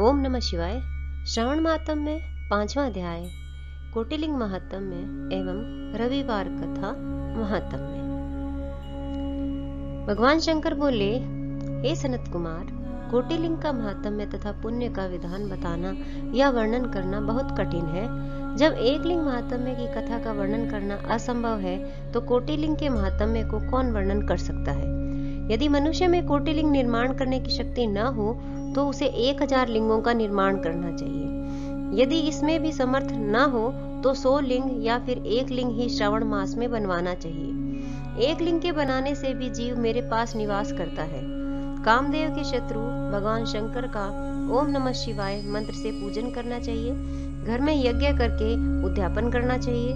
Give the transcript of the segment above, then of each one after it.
ओम नमः शिवाय। श्रावण मातम में 5वां अध्याय कोटिलिंग महात्म में एवं रविवार कथा महात्म में। भगवान शंकर बोले, हे सनत कुमार, कोटिलिंग का महात्म्य तथा पुण्य का विधान बताना या वर्णन करना बहुत कठिन है। जब एक लिंग महात्म्य की कथा का वर्णन करना असंभव है तो कोटिलिंग के महात्म्य को कौन वर्णन कर सकता है। यदि मनुष्य में कोटिलिंग निर्माण करने की शक्ति न हो तो उसे 1000 लिंगों का निर्माण करना चाहिए। यदि इसमें भी समर्थ न हो तो 100 लिंग या फिर 1 लिंग ही श्रावण मास में बनवाना चाहिए। 1 लिंग के बनाने से भी जीव मेरे पास निवास करता है। कामदेव के शत्रु भगवान शंकर का ओम नमः शिवाय मंत्र से पूजन करना चाहिए। घर में यज्ञ करके उद्यापन करना चाहिए।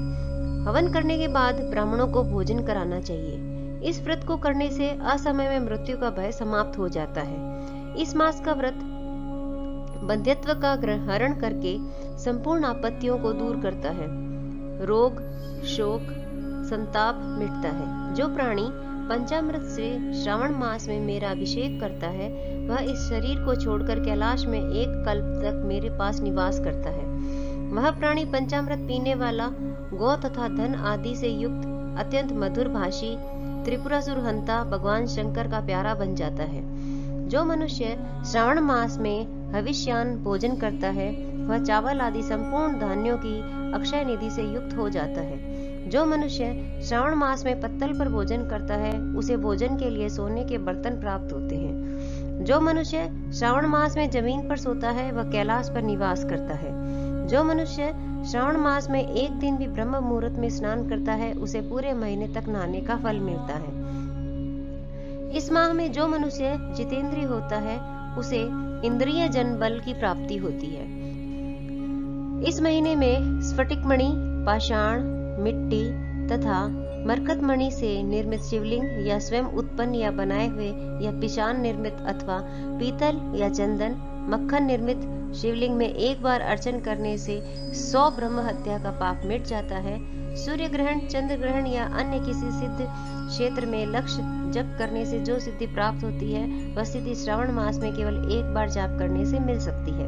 हवन करने के बाद ब्राह्मणों को भोजन कराना चाहिए। इस व्रत को करने से असमय में मृत्यु का भय समाप्त हो जाता है। इस मास का व्रत बंध्यत्व का हरण करके संपूर्ण आपत्तियों को दूर करता है। रोग, शोक, संताप मिटता है। जो प्राणी पंचामृत से श्रावण मास में मेरा अभिषेक करता है वह इस शरीर को छोड़कर कैलाश में 1 कल्प तक मेरे पास निवास करता है। वह प्राणी पंचामृत पीने वाला, गौ तथा धन आदि से युक्त, अत्यंत मधुर भाषी, त्रिपुरासुर हंता भगवान शंकर का प्यारा बन जाता है। जो मनुष्य श्रावण मास में हविष्यान भोजन करता है वह चावल आदि संपूर्ण धान्यों की अक्षय निधि से युक्त हो जाता है। जो मनुष्य श्रावण मास में पत्तल पर भोजन करता है उसे भोजन के लिए सोने के बर्तन प्राप्त होते हैं। जो मनुष्य श्रावण मास में जमीन पर सोता है वह कैलाश पर निवास करता है। जो मनुष्य श्रावण मास में 1 दिन भी ब्रह्म मुहूर्त में स्नान करता है उसे पूरे महीने तक नहाने का फल मिलता है। इस माह में जो मनुष्य जितेंद्रिय होता है उसे इंद्रिय जन बल की प्राप्ति होती है। इस महीने में स्फटिक मणि, पाषाण, मिट्टी तथा मरकत मणि से निर्मित शिवलिंग या स्वयं उत्पन्न या बनाए हुए या पिशान निर्मित अथवा पीतल या चंदन, मक्खन निर्मित शिवलिंग में 1 बार अर्चन करने से 100 ब्रह्म हत्या का पाप मिट जाता है। सूर्य ग्रहण, चंद्र ग्रहण या अन्य किसी सिद्ध क्षेत्र में लक्ष्य जप करने से जो सिद्धि प्राप्त होती है वह सिद्धि श्रावण मास में केवल 1 बार जाप करने से मिल सकती है।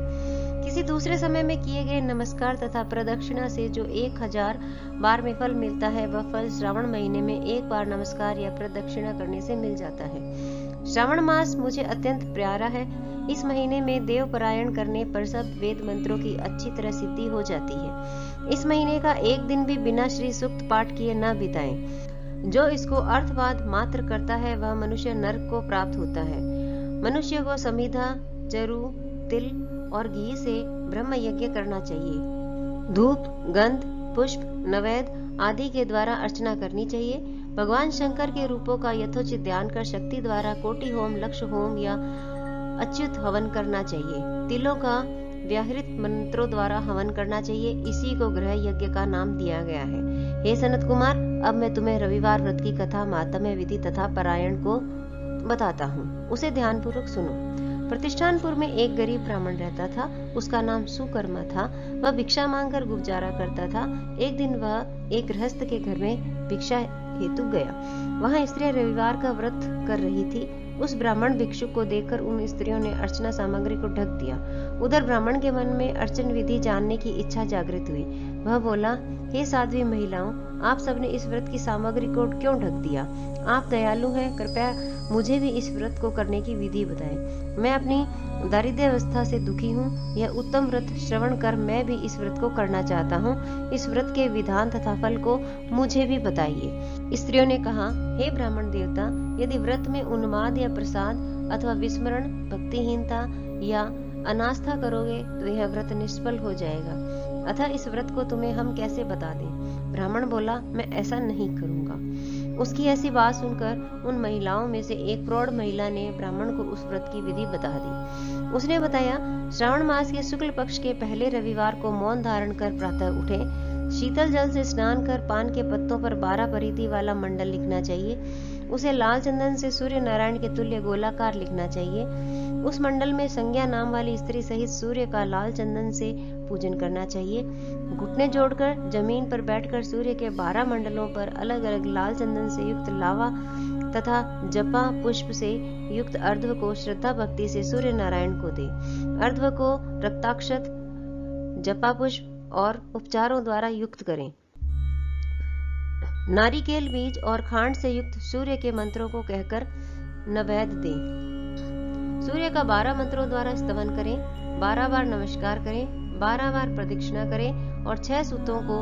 किसी दूसरे समय में किए गए नमस्कार तथा प्रदक्षिणा से जो 1000 बार में फल मिलता है वह फल श्रावण महीने में 1 बार नमस्कार या प्रदक्षिणा करने से मिल जाता है। श्रावण मास मुझे अत्यंत प्यारा है। इस महीने में देव पारायण करने पर सब वेद मंत्रों की अच्छी तरह सिद्धि हो जाती है। इस महीने का 1 दिन भी बिना श्री सूक्त पाठ किए न बिताएं। जो इसको अर्थवाद मात्र करता है वह मनुष्य नरक को प्राप्त होता है। मनुष्य को समिधा, चरु, तिल और घी से ब्रह्म यज्ञ करना चाहिए। धूप, गंध, पुष्प, नैवेद्य आदि के द्वारा अर्चना करनी चाहिए। भगवान शंकर के रूपों का यथोचित ध्यान कर शक्ति द्वारा कोटि होम, लक्ष होम या अच्युत हवन करना चाहिए। तिलों का व्याहृत मंत्रों द्वारा हवन करना चाहिए। इसी को ग्रह यज्ञ का नाम दिया गया है। हे सनत कुमार, अब मैं तुम्हें रविवार व्रत की कथा, मातम्य विधि तथा पारायण को बताता हूँ। उसे ध्यान पूर्वक सुनो। प्रतिष्ठानपुर में एक गरीब ब्राह्मण रहता था। उसका नाम सुकर्मा था। वह भिक्षा मांगकर गुजारा करता था। एक दिन वह एक गृहस्थ के घर में भिक्षा हेतु गया। वहां स्त्रियां रविवार का व्रत कर रही थी। उस ब्राह्मण भिक्षुक को देखकर उन स्त्रियों ने अर्चना सामग्री को ढक दिया। उधर ब्राह्मण के मन में अर्चन विधि जानने की इच्छा जागृत हुई। वह बोला, हे साध्वी महिलाओं, आप सबने इस व्रत की सामग्री को क्यों ढक दिया? आप दयालु हैं, कृपया मुझे भी इस व्रत को करने की विधि बताएं। मैं अपनी दारिद्र्य अवस्था से दुखी हूँ। यह उत्तम व्रत श्रवण कर मैं भी इस व्रत को करना चाहता हूँ। इस व्रत के विधान तथा फल को मुझे भी बताइए। स्त्रियों ने कहा, हे ब्राह्मण देवता, यदि व्रत में उन्माद या प्रसाद अथवा विस्मरण, भक्तिहीनता या अनास्था करोगे तो यह व्रत निष्फल हो जाएगा। अतः इस व्रत को तुम्हें हम कैसे बता दें? ब्राह्मण बोला, मैं ऐसा नहीं करूंगा। उसकी ऐसी बात सुनकर उन महिलाओं में से एक प्रौढ़ महिला ने ब्राह्मण को उस व्रत की विधि बता दी। उसने बताया, श्रावण मास के शुक्ल पक्ष के पहले रविवार को मौन धारण कर प्रातः उठे, शीतल जल से स्नान कर पान के पत्तों पर 12 परिधि वाला मंडल लिखना चाहिए। उसे लाल चंदन से सूर्य नारायण के तुल्य गोलाकार लिखना चाहिए। उस मंडल में संज्ञा नाम वाली स्त्री सहित सूर्य का लाल चंदन से पूजन करना चाहिए। घुटने जोड़कर जमीन पर बैठकर सूर्य के 12 मंडलों पर अलग अलग लाल चंदन से युक्त लावा तथा जपा पुष्प से युक्त अर्ध्व को श्रद्धा भक्ति से सूर्य नारायण को दे। अर्ध्व को रक्ताक्षत, जपापुष्प और उपचारों द्वारा युक्त करें। नारिकेल बीज और खांड से युक्त सूर्य के मंत्रों को कहकर नैवेद्य दें। सूर्य का 12 मंत्रों द्वारा स्तवन करें, 12 बार नमस्कार करें, 12 बार प्रदक्षिणा करें और 6 सूतों को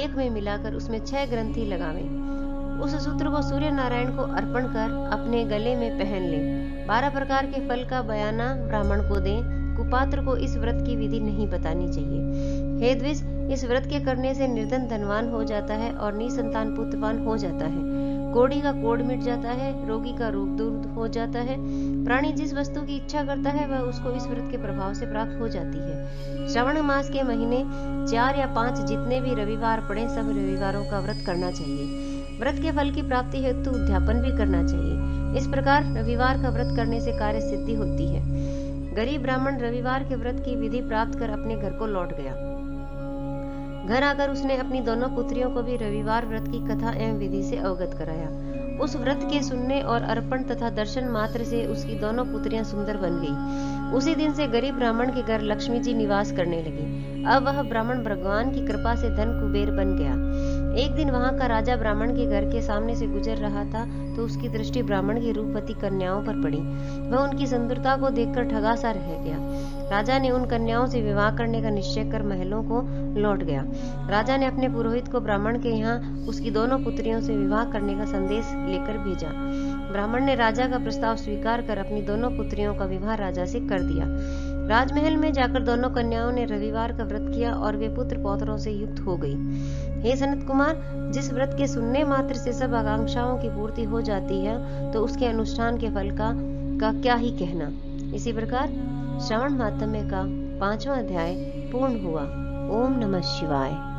एक में मिलाकर उसमें 6 ग्रंथि लगावें। उस सूत्र को सूर्य नारायण को अर्पण कर अपने गले में पहन लें। 12 प्रकार के फल का बयाना ब्राह्मण को दें। कुपात्र को इस व्रत की विधि नहीं बतानी चाहिए। हे द्विज, इस व्रत के करने से निर्धन धनवान हो जाता है और निसंतान पुत्रवान हो जाता है। कोढ़ी का कोढ़ मिट जाता है, रोगी का रोग दूर हो जाता है। प्राणी जिस वस्तु की इच्छा करता है वह उसको इस व्रत के प्रभाव से प्राप्त हो जाती है। श्रावण मास के महीने 4 या 5 जितने भी रविवार पड़े, सब रविवारों का व्रत करना चाहिए। व्रत के फल की प्राप्ति हेतु उद्यापन भी करना चाहिए। इस प्रकार रविवार का व्रत करने से कार्य सिद्धि होती है। गरीब ब्राह्मण रविवार के व्रत की विधि प्राप्त कर अपने घर को लौट गया। घर आकर उसने अपनी दोनों पुत्रियों को भी रविवार व्रत की कथा एवं विधि से अवगत कराया। उस व्रत के सुनने और अर्पण तथा दर्शन मात्र से उसकी दोनों पुत्रियां सुंदर बन गई। उसी दिन से गरीब ब्राह्मण के घर लक्ष्मी जी निवास करने लगी। अब वह ब्राह्मण भगवान की कृपा से धन कुबेर बन गया। एक दिन वहां का राजा ब्राह्मण के घर के सामने से गुजर रहा था तो उसकी दृष्टि ब्राह्मण की रूपवती कन्याओं पर पड़ी। वह उनकी सुंदरता को देखकर ठगा सा रह गया। राजा ने उन कन्याओं से विवाह करने का निश्चय कर महलों को लौट गया। राजा ने अपने पुरोहित को ब्राह्मण के यहाँ उसकी दोनों पुत्रियों से विवाह करने का संदेश लेकर भेजा। ब्राह्मण ने राजा का प्रस्ताव स्वीकार कर अपनी दोनों पुत्रियों का विवाह राजा से कर दिया। राजमहल में जाकर दोनों कन्याओं ने रविवार का व्रत किया और वे पुत्र पौत्रों से युक्त हो गई। हे सनत कुमार, जिस व्रत के सुनने मात्र से सब आकांक्षाओं की पूर्ति हो जाती है तो उसके अनुष्ठान के फल का क्या ही कहना। इसी प्रकार श्रवण महात्म्य का 5वां अध्याय पूर्ण हुआ। ओम नमः शिवाय।